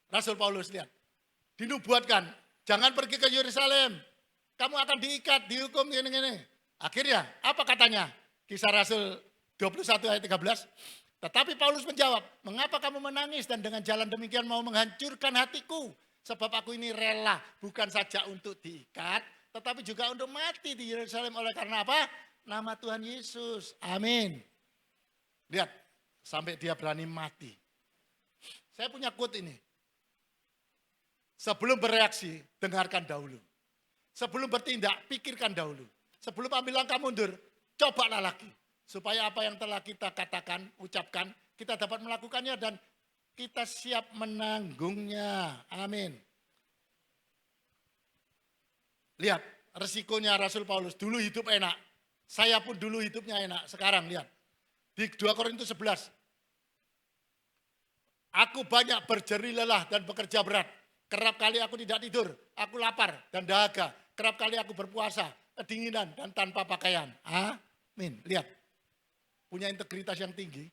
Rasul Paulus lihat. Dinubuatkan, jangan pergi ke Yerusalem. Kamu akan diikat, dihukum, gini-gini. Akhirnya, apa katanya? Kisah Rasul 21 ayat 13. Tetapi Paulus menjawab, mengapa kamu menangis dan dengan jalan demikian mau menghancurkan hatiku? Sebab aku ini rela bukan saja untuk diikat, tetapi juga untuk mati di Yerusalem. Oleh karena apa? Nama Tuhan Yesus. Amin. Lihat, sampai dia berani mati. Saya punya quote ini. Sebelum bereaksi, dengarkan dahulu. Sebelum bertindak, pikirkan dahulu. Sebelum ambil langkah mundur, cobalah lagi. Supaya apa yang telah kita katakan, ucapkan, kita dapat melakukannya dan kita siap menanggungnya. Amin. Lihat, resikonya Rasul Paulus. Dulu hidup enak. Saya pun dulu hidupnya enak. Sekarang lihat. Di 2 Korintus 11. Aku banyak berjerih lelah dan bekerja berat. Kerap kali aku tidak tidur. Aku lapar dan dahaga. Kerap kali aku berpuasa, kedinginan dan tanpa pakaian. Amin. Lihat. Punya integritas yang tinggi.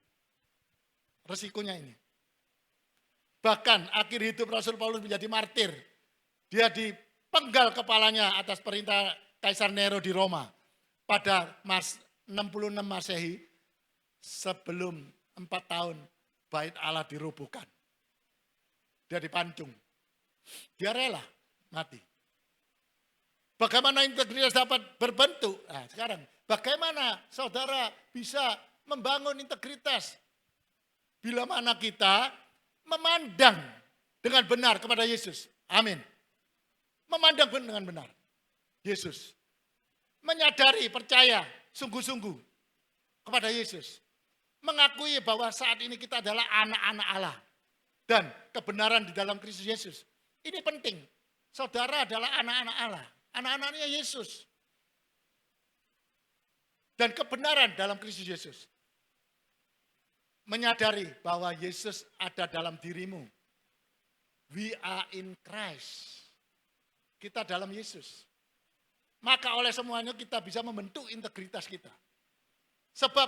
Resikonya ini. Bahkan akhir hidup Rasul Paulus menjadi martir. Dia dipenggal kepalanya atas perintah Kaisar Nero di Roma. Pada 66 Masehi sebelum 4 tahun bait Allah dirobohkan. Dia dipancung. Dia rela mati. Bagaimana integritas dapat berbentuk? Nah, sekarang Bagaimana saudara bisa membangun integritas? Bila mana kita memandang dengan benar kepada Yesus. Amin. Memandang dengan benar. Yesus. Menyadari, percaya, sungguh-sungguh kepada Yesus. Mengakui bahwa saat ini kita adalah anak-anak Allah. Dan kebenaran di dalam Kristus Yesus. Ini penting. Saudara adalah anak-anak Allah. Anak-anaknya Yesus. Dan kebenaran dalam Kristus Yesus. Menyadari bahwa Yesus ada dalam dirimu. We are in Christ. Kita dalam Yesus. Maka oleh semuanya kita bisa membentuk integritas kita. Sebab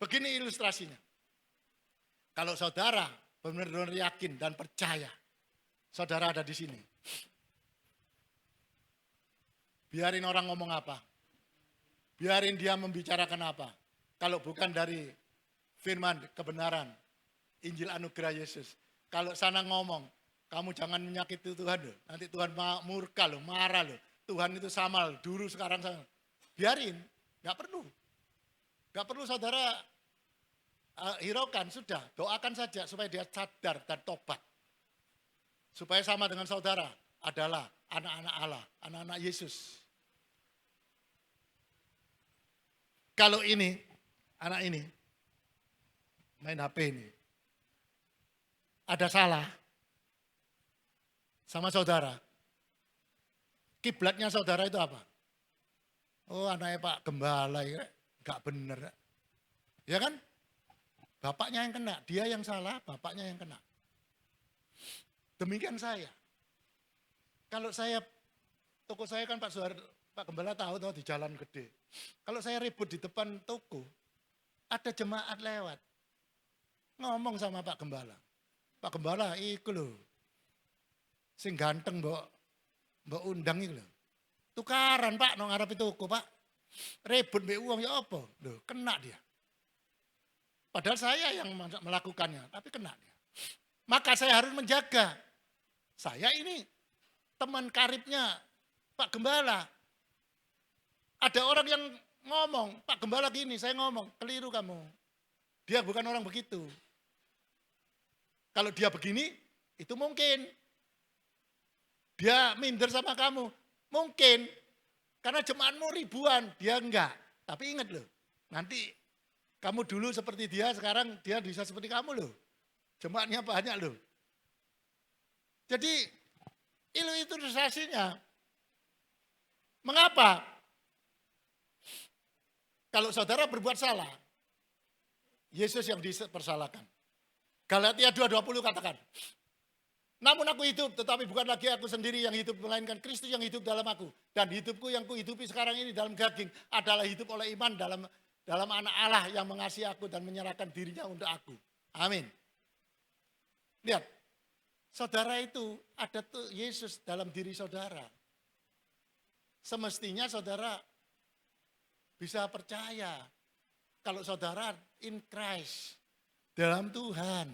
begini ilustrasinya. Kalau saudara benar-benar yakin dan percaya, saudara ada di sini. Biarin orang ngomong apa. Biarin dia membicarakan apa. Kalau bukan dari firman kebenaran, Injil anugerah Yesus. Kalau sana ngomong, kamu jangan menyakiti Tuhan loh. Nanti Tuhan murka loh, marah loh. Tuhan itu sama loh, dulu sekarang sama. Biarin, gak perlu. Gak perlu saudara hiraukan, sudah. Doakan saja supaya dia sadar dan tobat. Supaya sama dengan saudara adalah anak-anak Allah, anak-anak Yesus. Kalau ini, anak ini, main HP ini, ada salah sama saudara. Kiblatnya saudara itu apa? Oh anaknya Pak Gembala ya, gak bener. Ya kan? Bapaknya yang kena, dia yang salah, bapaknya yang kena. Demikian saya. Kalau saya, toko saya kan Pak Gembala tahu di Jalan Gede. Kalau saya ribut di depan toko, ada jemaat lewat. Ngomong sama Pak Gembala. Pak Gembala, iku lho. Sing ganteng mbok undang iku lho. Tukaran Pak nang ngarepe toko, Pak. Ribut mbek uang ya apa? Lho, kena dia. Padahal saya yang melakukannya, tapi kena dia. Maka saya harus menjaga. Saya ini teman karibnya Pak Gembala. Ada orang yang ngomong, Pak Gembala gini, saya ngomong, keliru kamu. Dia bukan orang begitu. Kalau dia begini, itu mungkin. Dia minder sama kamu, mungkin. Karena jemaatmu ribuan, dia enggak. Tapi ingat loh, nanti kamu dulu seperti dia, sekarang dia bisa seperti kamu loh. Jemaatnya banyak loh. Jadi, itu ilustrasinya. Mengapa? Kalau saudara berbuat salah, Yesus yang dipersalahkan. Galatia 2:20 katakan, namun aku hidup, tetapi bukan lagi aku sendiri yang hidup, melainkan Kristus yang hidup dalam aku. Dan hidupku yang kuhidupi sekarang ini dalam daging adalah hidup oleh iman dalam anak Allah yang mengasihi aku dan menyerahkan dirinya untuk aku. Amin. Lihat, saudara itu ada tuh Yesus dalam diri saudara. Semestinya saudara bisa percaya kalau saudara in Christ, dalam Tuhan.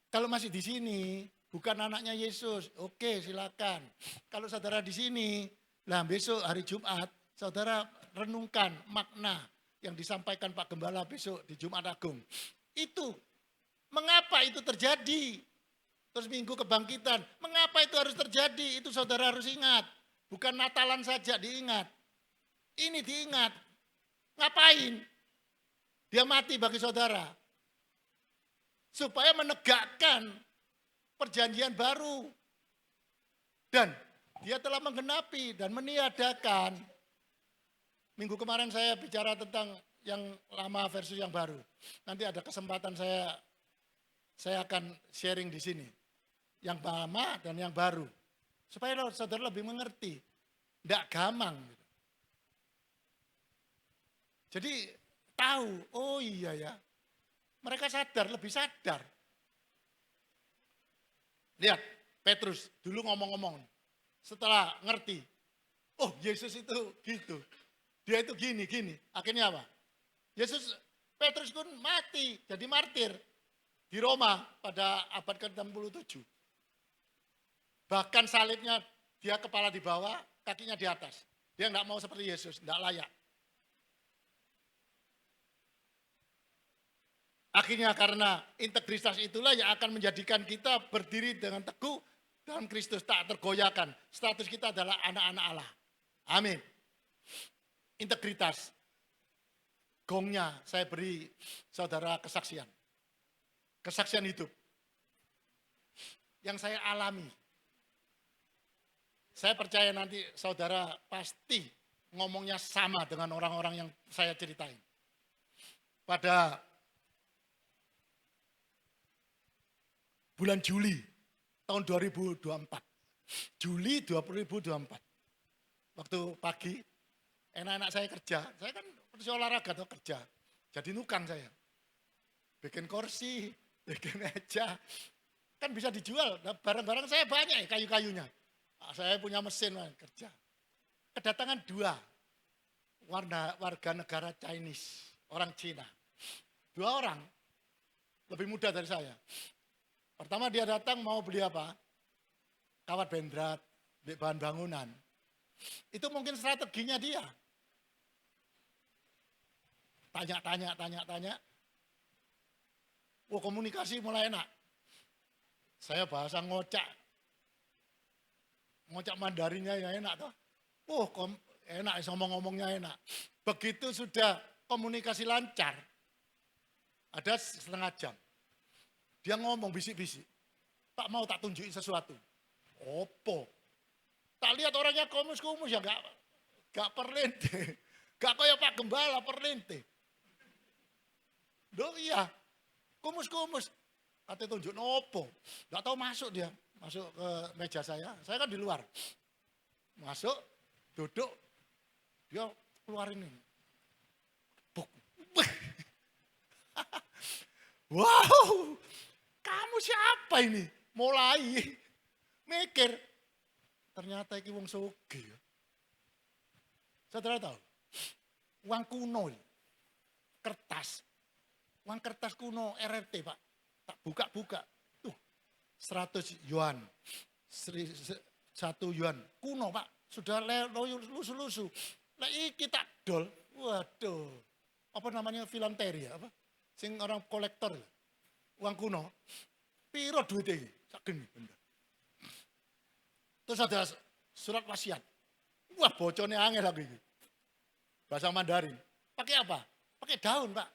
Kalau masih di sini, bukan anaknya Yesus, oke silakan. Kalau saudara di sini, nah besok hari Jumat, saudara renungkan makna yang disampaikan Pak Gembala besok di Jumat Agung. Itu, mengapa itu terjadi? Terus Minggu Kebangkitan, mengapa itu harus terjadi? Itu saudara harus ingat. Bukan Natalan saja diingat. Ini diingat. Ngapain? Dia mati bagi saudara. Supaya menegakkan perjanjian baru. Dan dia telah menggenapi dan meniadakan. Minggu kemarin saya bicara tentang yang lama versus yang baru. Nanti ada kesempatan saya akan sharing di sini. Yang lama dan yang baru. Supaya saudara lebih mengerti. Tidak gampang. Jadi tahu, oh iya ya. Mereka sadar, lebih sadar. Lihat, Petrus dulu ngomong-ngomong. Setelah ngerti, oh Yesus itu gitu. Dia itu gini. Akhirnya apa? Petrus pun mati, jadi martir. Di Roma pada abad ke-67. Bahkan salibnya dia kepala di bawah, kakinya di atas. Dia enggak mau seperti Yesus, enggak layak. Akhirnya karena integritas itulah yang akan menjadikan kita berdiri dengan teguh dalam Kristus, tak tergoyahkan. Status kita adalah anak-anak Allah. Amin. Integritas. Gongnya saya beri saudara kesaksian. Kesaksian hidup. Yang saya alami. Saya percaya nanti saudara pasti ngomongnya sama dengan orang-orang yang saya ceritain. Pada bulan Juli tahun 2024. Juli 2024. Waktu pagi, enak-enak saya kerja. Saya kan pergi olahraga atau kerja. Jadi nukang saya. Bikin kursi, bikin meja. Kan bisa dijual. Barang-barang saya banyak ya kayu-kayunya. Saya punya mesin kerja. Kedatangan 2 warga negara Chinese. Orang Cina. 2 orang. Lebih muda dari saya. Pertama dia datang mau beli apa? Kawat bendrat, bahan bangunan. Itu mungkin strateginya dia. Tanya. Komunikasi mulai enak. Saya bahasa ngocak. Ngocak Mandarinnya ya enak toh. Enak, ngomong-ngomongnya enak. Begitu sudah komunikasi lancar, ada setengah jam. Dia ngomong bisik-bisik. Tak mau tak tunjukin sesuatu. Opo? Tak lihat orangnya kumus-kumus ya gak perlente. Gak kayak Pak Gembala perlente. Loh iya. Kumus-kumus. Katanya tunjuk opo. Gak tahu masuk dia. Masuk ke meja saya. Saya kan di luar. Masuk, duduk. Dia keluarin ini. Buk. Wow. Kamu siapa ini? Mulai mikir. Ternyata ini wong sugih. Saudara tahu? Uang kuno. Kertas. Uang kertas kuno RRT, Pak. Tak buka-buka. Tuh. 100 yuan. 1 yuan. Kuno, Pak. Sudah lusu-lusu. Nah, iki tak dol. Waduh. Apa namanya filanteri ya? Apa? Sing orang kolektor. Uang kuno, piro duitnya ini? Sageni benda. Terus ada surat wasiat. Wah bocornya angel lagi. Bahasa Mandarin. Pakai apa? Pakai daun, Pak.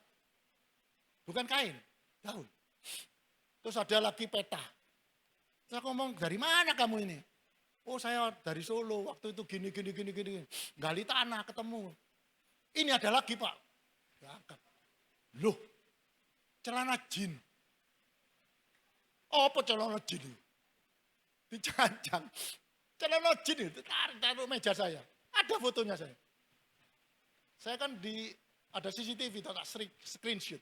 Bukan kain, daun. Terus ada lagi peta. Saya ngomong, dari mana kamu ini? Oh saya dari Solo, waktu itu gini. Gali tanah ketemu. Ini ada lagi, Pak. Diangkat. Loh, celana jin. Apa celana jin itu? Dicancang. Celana jin itu taruh meja saya. Ada fotonya saya. Saya kan ada CCTV, tak screenshot.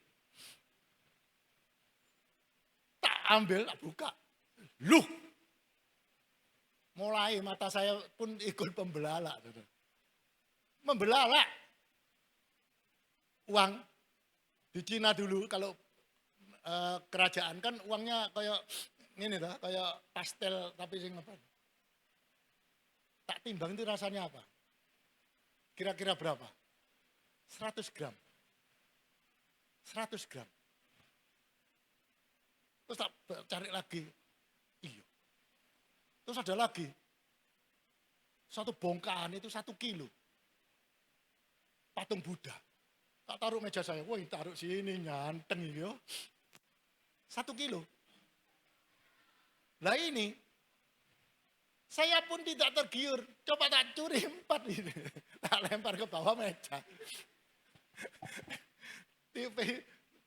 Tak ambil, tak buka. Loh. Mulai mata saya pun ikut pembelalak. Membelalak. Uang di Cina dulu kalau kerajaan kan uangnya kayak ini dah, kayak pastel tapi sing apa? Tak timbang itu rasanya apa? Kira-kira berapa? 100 gram. 100 gram. Terus tak cari lagi. Iya. Terus ada lagi. Satu bongkahan itu 1 kilo. Patung Buddha. Tak taruh meja saya. Wah, taruh sini nyanteng ini yo. 1 kilo. Lah ini, saya pun tidak tergiur. Coba tak curi 4 ini. Tak lempar ke bawah meja.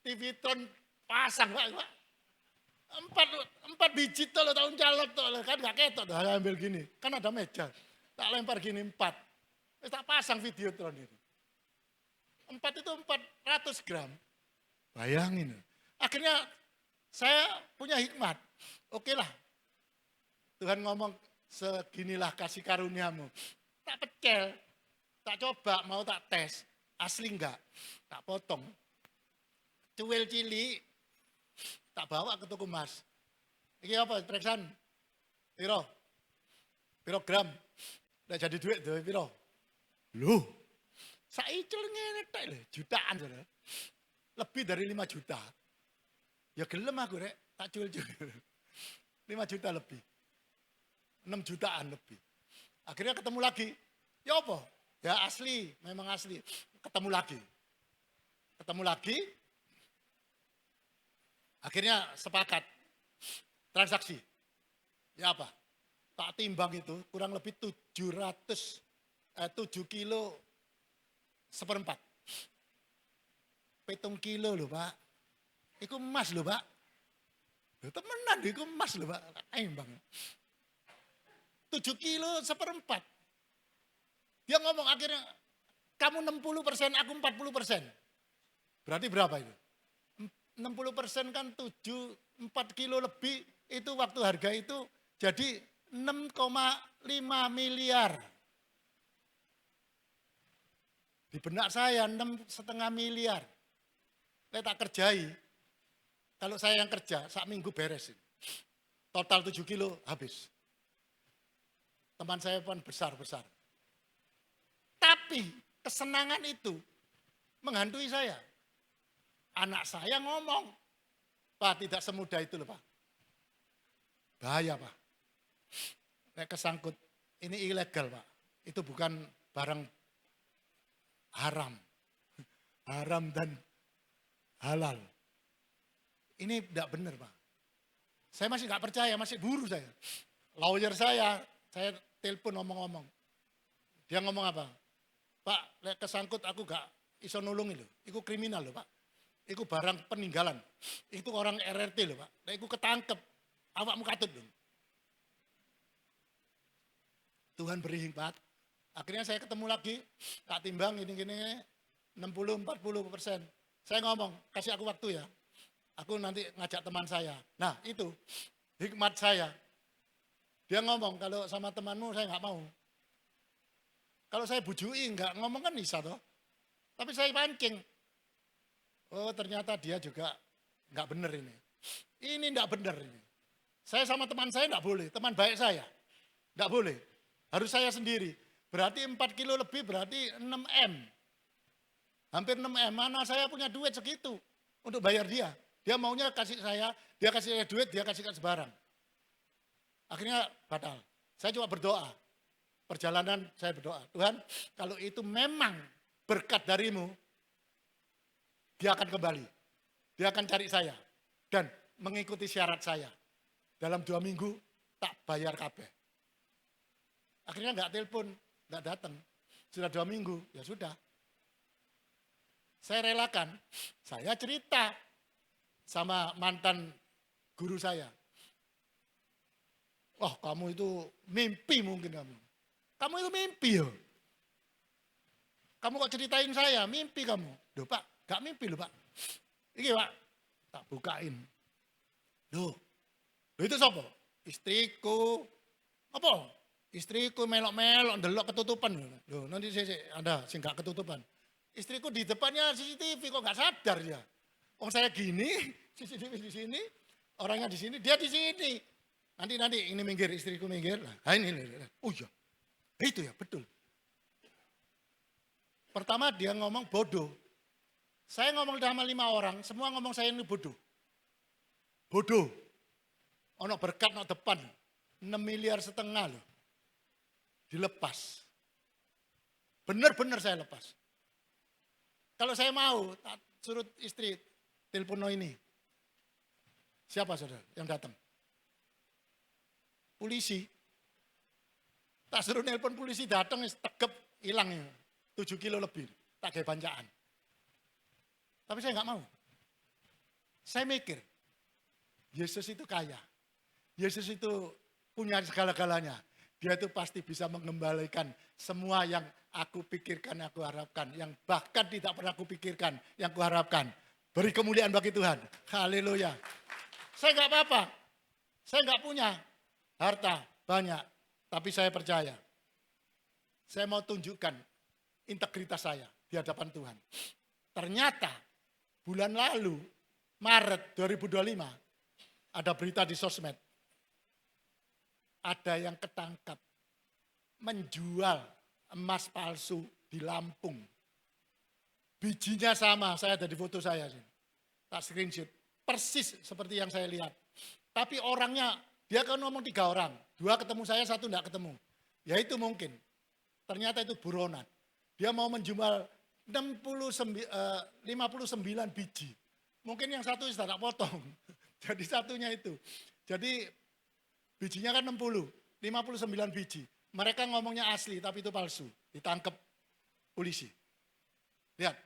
TV Tron pasang, Pak. 4 biji tuh tahun calon tuh. Kan gak ketok, dah ambil gini. Kan ada meja. Tak lempar gini 4. Terus tak pasang video Tron itu. 4 itu 400 gram. Bayangin. Akhirnya saya punya hikmat. Oke lah. Tuhan ngomong seginilah kasih karuniamu. Tak pecel. Tak coba mau tak tes. Asli enggak. Tak potong. Cuwil cili. Tak bawa ke toko emas. Ini apa? Periksaan. Piro gram. Nggak jadi duit tuh. Piro. Loh, saicil ngene tek lho, jutaan saudara. Lebih dari 5 juta. Ya gelem aku rek, tak cuil-cuil. 5 juta lebih. 6 jutaan lebih. Akhirnya ketemu lagi. Ya apa? Ya asli, memang asli. Ketemu lagi. Ketemu lagi. Akhirnya sepakat. Transaksi. Ya apa? Tak timbang itu kurang lebih 7 kilo seperempat. 7 kilo loh Pak. Itu emas loh Pak. Temenan itu emas loh Pak. Timbang. 7 kilo seperempat. Dia ngomong akhirnya, kamu 60%, aku 40%. Berarti berapa itu? 60% kan 4 kilo lebih, itu waktu harga itu jadi 6,5 miliar. Di benak saya 6,5 miliar. Saya tak kerjai. Kalau saya yang kerja, sak minggu beres. Total 7 kilo habis. Teman saya pun besar-besar. Tapi kesenangan itu menghantui saya. Anak saya ngomong, Pak tidak semudah itu loh Pak. Bahaya Pak. Kayak kesangkut, ini ilegal Pak. Itu bukan barang haram. Haram dan halal. Ini tidak benar Pak. Saya masih nggak percaya, masih buru saya. Lawyer saya telepon ngomong-ngomong. Dia ngomong apa? Pak, lek kesangkut aku gak iso nulungi loh. Iku kriminal loh Pak. Iku barang peninggalan. Itu orang RRT loh Pak. Lek iku ketangkep, awakmu katut loh. Tuhan beri hikmat. Akhirnya saya ketemu lagi, tak timbang gini-gini 60-40%. Saya ngomong, kasih aku waktu ya. Aku nanti ngajak teman saya. Nah itu hikmat saya. Dia ngomong, kalau sama temanmu saya nggak mau. Kalau saya bujui nggak ngomong kan bisa toh. Tapi saya pancing. Oh ternyata dia juga nggak benar ini. Ini nggak benar ini. Saya sama teman saya nggak boleh, teman baik saya. Nggak boleh. Harus saya sendiri. Berarti 4 kilo lebih berarti 6 M. Hampir 6 M. Mana saya punya duit segitu untuk bayar dia. Dia maunya kasih saya, dia kasih saya duit, dia kasih sebarang. Akhirnya batal. Saya cuma berdoa. Perjalanan saya berdoa. Tuhan, kalau itu memang berkat darimu, dia akan kembali. Dia akan cari saya. Dan mengikuti syarat saya. Dalam 2 minggu, tak bayar kabeh. Akhirnya nggak telepon, nggak datang. Sudah 2 minggu, ya sudah. Saya relakan. Saya cerita sama mantan guru saya. Oh kamu itu mimpi mungkin kamu. Kamu itu mimpi ya. Kamu kok ceritain saya, mimpi kamu. Loh Pak, gak mimpi loh Pak. Ini Pak, tak bukain. Loh itu siapa? Istriku. Apa? Istriku melok-melok, ndelok ketutupan. Loh nanti ada sih gak ketutupan. Istriku di depannya CCTV kok gak sadar dia. Oh saya gini, CCTV di sini, orangnya di sini, dia di sini. Nanti ini minggir, istriku minggir. Nah ini. Oh iya, itu ya betul. Pertama dia ngomong bodoh. Saya ngomong sama 5 orang, semua ngomong saya ini bodoh. Bodoh. Ono berkat no depan, 6,5 miliar loh. Dilepas. Benar-benar saya lepas. Kalau saya mau, tak suruh istri telepon ini. Siapa saudara yang datang? Polisi. Tak suruh nelpon polisi datang, tegep hilang 7 kilo lebih. Tak kayak bancaan. Tapi saya nggak mau. Saya mikir, Yesus itu kaya. Yesus itu punya segala-galanya. Dia itu pasti bisa mengembalikan semua yang aku pikirkan, aku harapkan. Yang bahkan tidak pernah aku pikirkan, yang aku harapkan. Beri kemuliaan bagi Tuhan. Haleluya. Saya nggak apa-apa. Saya nggak punya harta banyak, tapi saya percaya. Saya mau tunjukkan integritas saya di hadapan Tuhan. Ternyata bulan lalu, Maret 2025, ada berita di sosmed. Ada yang ketangkap menjual emas palsu di Lampung. Bijinya sama, saya ada di foto saya. Tak screenshot. Persis seperti yang saya lihat. Tapi orangnya, dia kan ngomong 3 orang. 2 ketemu saya, 1 enggak ketemu. Ya itu mungkin. Ternyata itu buronan. Dia mau menjual 59 biji. Mungkin yang satu sudah tak potong. Jadi satunya itu. Jadi bijinya kan 59 biji. Mereka ngomongnya asli tapi itu palsu. Ditangkap polisi. Lihat.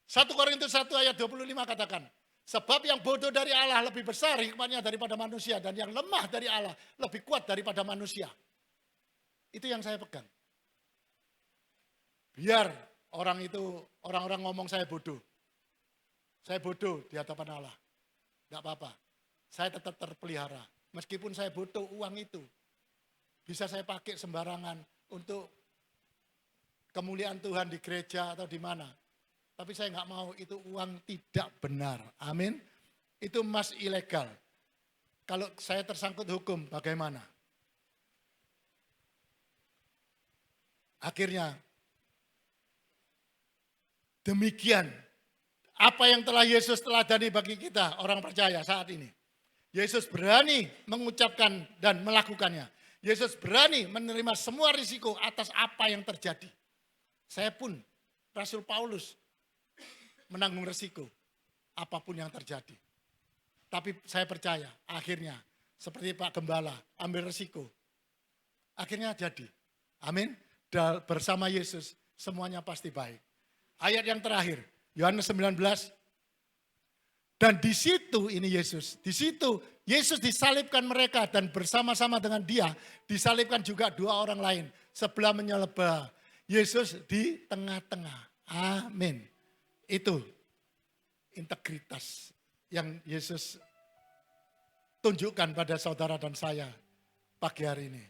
1 Korintus 1 ayat 25 katakan. Sebab yang bodoh dari Allah lebih besar hikmatnya daripada manusia. Dan yang lemah dari Allah lebih kuat daripada manusia. Itu yang saya pegang. Biar orang-orang ngomong saya bodoh. Saya bodoh di hadapan Allah. Enggak apa-apa. Saya tetap terpelihara. Meskipun saya butuh uang itu. Bisa saya pakai sembarangan untuk kemuliaan Tuhan di gereja atau di mana. Tapi saya enggak mau, itu uang tidak benar. Amin. Itu emas ilegal. Kalau saya tersangkut hukum, bagaimana? Akhirnya, demikian apa yang telah Yesus teladani bagi kita orang percaya saat ini. Yesus berani mengucapkan dan melakukannya. Yesus berani menerima semua risiko atas apa yang terjadi. Saya pun, Rasul Paulus, menanggung risiko apapun yang terjadi. Tapi saya percaya akhirnya seperti Pak Gembala ambil risiko. Akhirnya jadi. Amin. Dan bersama Yesus semuanya pasti baik. Ayat yang terakhir, Yohanes 19. Dan di situ ini Yesus, di situ Yesus disalibkan mereka dan bersama-sama dengan dia disalibkan juga 2 orang lain sebelah menyembah. Yesus di tengah-tengah. Amin. Itu integritas yang Yesus tunjukkan pada saudara dan saya pagi hari ini.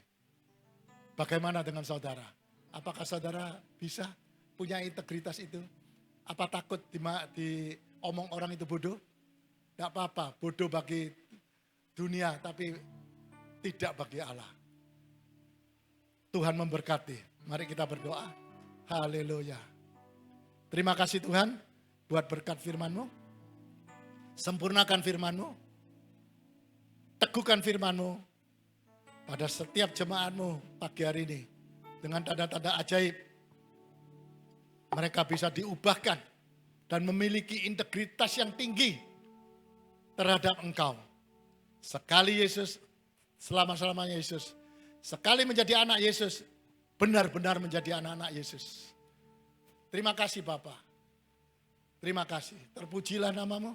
Bagaimana dengan saudara? Apakah saudara bisa punya integritas itu? Apa takut diomong orang itu bodoh? Tidak apa-apa, bodoh bagi dunia tapi tidak bagi Allah. Tuhan memberkati. Mari kita berdoa. Haleluya. Terima kasih Tuhan buat berkat firman-Mu. Sempurnakan firman-Mu. Teguhkan firman-Mu pada setiap jemaat-Mu pagi hari ini. Dengan tanda-tanda ajaib. Mereka bisa diubahkan dan memiliki integritas yang tinggi terhadap Engkau. Sekali Yesus, selama-selamanya Yesus. Sekali menjadi anak Yesus, benar-benar menjadi anak-anak Yesus. Terima kasih Bapa. Terima kasih. Terpujilah nama-Mu.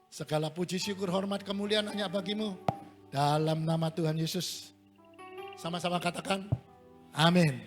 Segala puji, syukur, hormat, kemuliaan hanya bagi-Mu. Dalam nama Tuhan Yesus. Sama-sama katakan, amin.